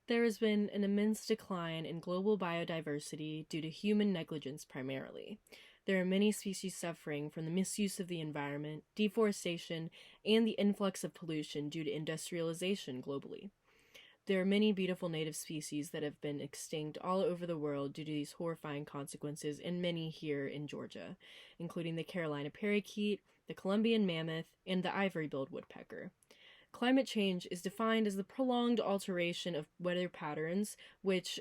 There has been an immense decline in global biodiversity due to human negligence primarily. There are many species suffering from the misuse of the environment, deforestation, and the influx of pollution due to industrialization globally. There are many beautiful native species that have been extinct all over the world due to these horrifying consequences, and many here in Georgia, including the Carolina parakeet, the Columbian mammoth, and the ivory-billed woodpecker. Climate change is defined as the prolonged alteration of weather patterns, which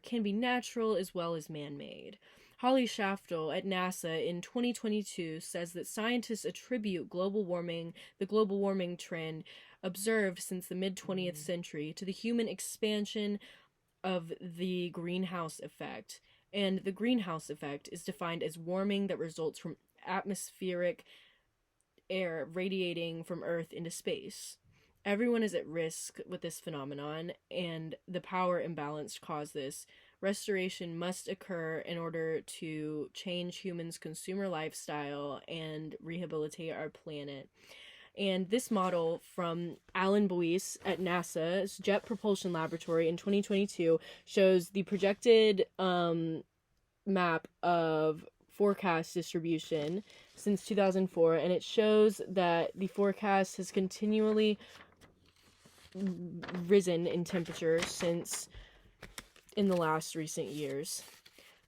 can be natural as well as man-made. Holly Shaftel at NASA in 2022 says that scientists attribute the global warming trend observed since the mid 20th century to the human expansion of the greenhouse effect. And the greenhouse effect is defined as warming that results from atmospheric air radiating from Earth into space. Everyone is at risk with this phenomenon, and the power imbalance caused this. Restoration must occur in order to change humans' consumer lifestyle and rehabilitate our planet. And this model from Alan Boyce at NASA's Jet Propulsion Laboratory in 2022 shows the projected map of forecast distribution since 2004, and it shows that the forecast has continually risen in temperature since in the last recent years.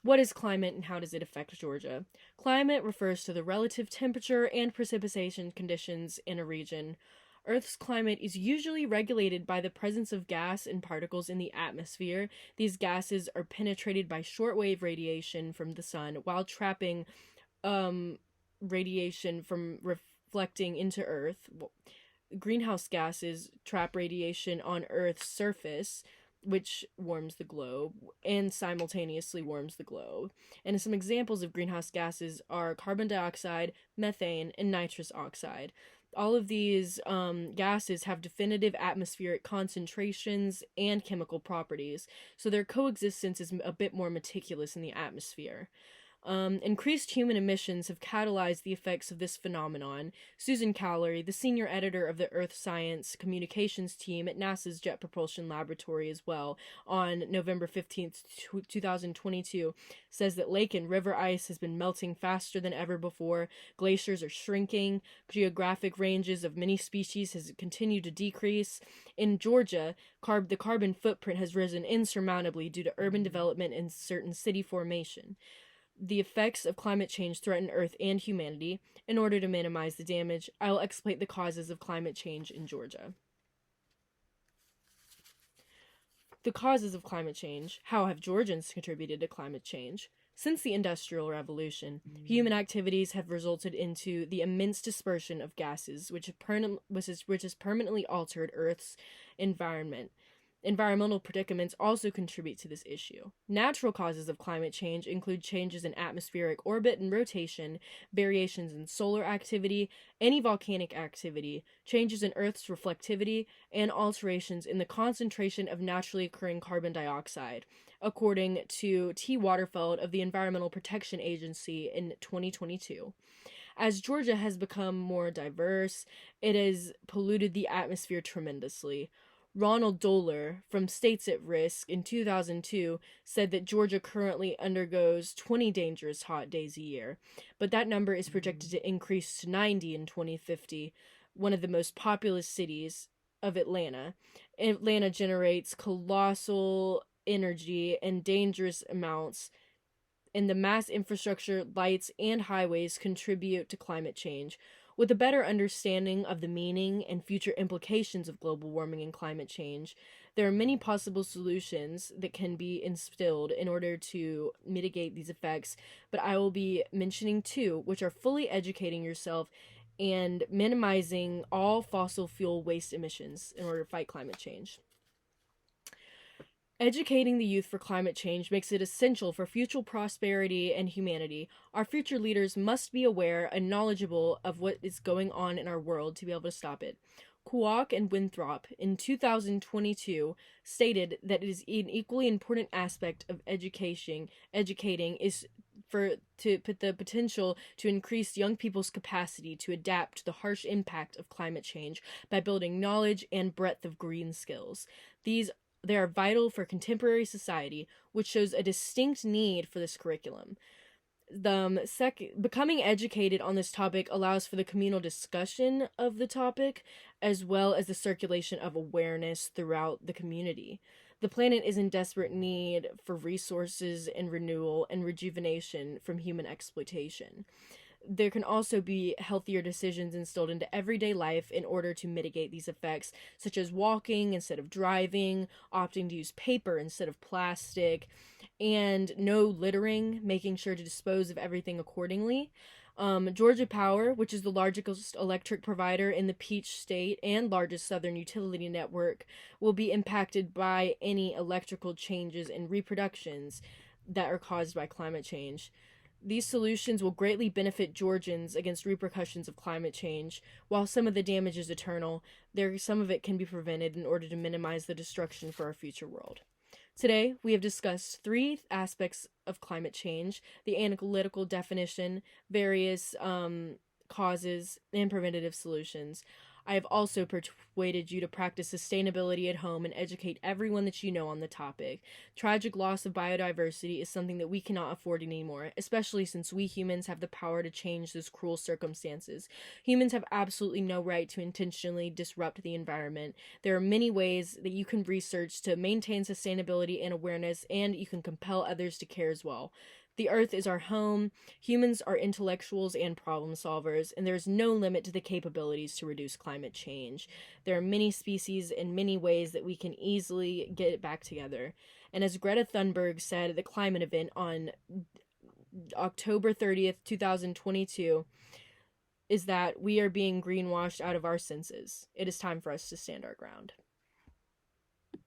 What is climate and how does it affect Georgia? Climate refers to the relative temperature and precipitation conditions in a region. Earth's climate is usually regulated by the presence of gas and particles in the atmosphere. These gases are penetrated by shortwave radiation from the sun while trapping radiation from reflecting into Earth. Greenhouse gases trap radiation on Earth's surface, which warms the globe and simultaneously warms the globe. And some examples of greenhouse gases are carbon dioxide, methane, and nitrous oxide. All of these gases have definitive atmospheric concentrations and chemical properties, so their coexistence is a bit more meticulous in the atmosphere. Increased human emissions have catalyzed the effects of this phenomenon. Susan Cowlery, the senior editor of the Earth Science Communications team at NASA's Jet Propulsion Laboratory as well, on November 15th, 2022, says that lake and river ice has been melting faster than ever before, glaciers are shrinking, geographic ranges of many species has continued to decrease. In Georgia, the carbon footprint has risen insurmountably due to urban development and certain city formation. The effects of climate change threaten Earth and humanity. In order to minimize the damage, I will explain the causes of climate change in Georgia. The causes of climate change. How have Georgians contributed to climate change? Since the Industrial Revolution, human activities have resulted into the immense dispersion of gases, which has permanently altered Earth's environment. Environmental predicaments also contribute to this issue. Natural causes of climate change include changes in atmospheric orbit and rotation, variations in solar activity, any volcanic activity, changes in Earth's reflectivity, and alterations in the concentration of naturally occurring carbon dioxide, according to T. Waterfeld of the Environmental Protection Agency in 2022. As Georgia has become more diverse, it has polluted the atmosphere tremendously. Ronald Doler from States at Risk in 2002 said that Georgia currently undergoes 20 dangerous hot days a year, but that number is projected to increase to 90 in 2050. One of the most populous cities of Atlanta. Atlanta generates colossal energy and dangerous amounts, and the mass infrastructure, lights, and highways contribute to climate change. With a better understanding of the meaning and future implications of global warming and climate change, there are many possible solutions that can be instilled in order to mitigate these effects, but I will be mentioning two, which are fully educating yourself and minimizing all fossil fuel waste emissions in order to fight climate change. Educating the youth for climate change makes it essential for future prosperity and humanity. Our future leaders must be aware and knowledgeable of what is going on in our world to be able to stop it. Kwok and Winthrop in 2022 stated that it is an equally important aspect of educating is to put the potential to increase young people's capacity to adapt to the harsh impact of climate change by building knowledge and breadth of green skills. They are vital for contemporary society, which shows a distinct need for this curriculum. Becoming educated on this topic allows for the communal discussion of the topic, as well as the circulation of awareness throughout the community. The planet is in desperate need for resources and renewal and rejuvenation from human exploitation. There can also be healthier decisions instilled into everyday life in order to mitigate these effects, such as walking instead of driving, opting to use paper instead of plastic, and no littering, making sure to dispose of everything accordingly. Georgia Power, which is the largest electric provider in the Peach State and largest southern utility network, will be impacted by any electrical changes and reproductions that are caused by climate change. These solutions will greatly benefit Georgians against repercussions of climate change. While some of the damage is eternal, some of it can be prevented in order to minimize the destruction for our future world. Today, we have discussed 3 aspects of climate change: the analytical definition, various causes, and preventative solutions. I have also persuaded you to practice sustainability at home and educate everyone that you know on the topic. Tragic loss of biodiversity is something that we cannot afford anymore, especially since we humans have the power to change those cruel circumstances. Humans have absolutely no right to intentionally disrupt the environment. There are many ways that you can research to maintain sustainability and awareness, and you can compel others to care as well. The earth is our home. Humans are intellectuals and problem solvers, and there is no limit to the capabilities to reduce climate change. There are many species and many ways that we can easily get it back together. And as Greta Thunberg said at the climate event on October 30th, 2022, is that we are being greenwashed out of our senses. It is time for us to stand our ground.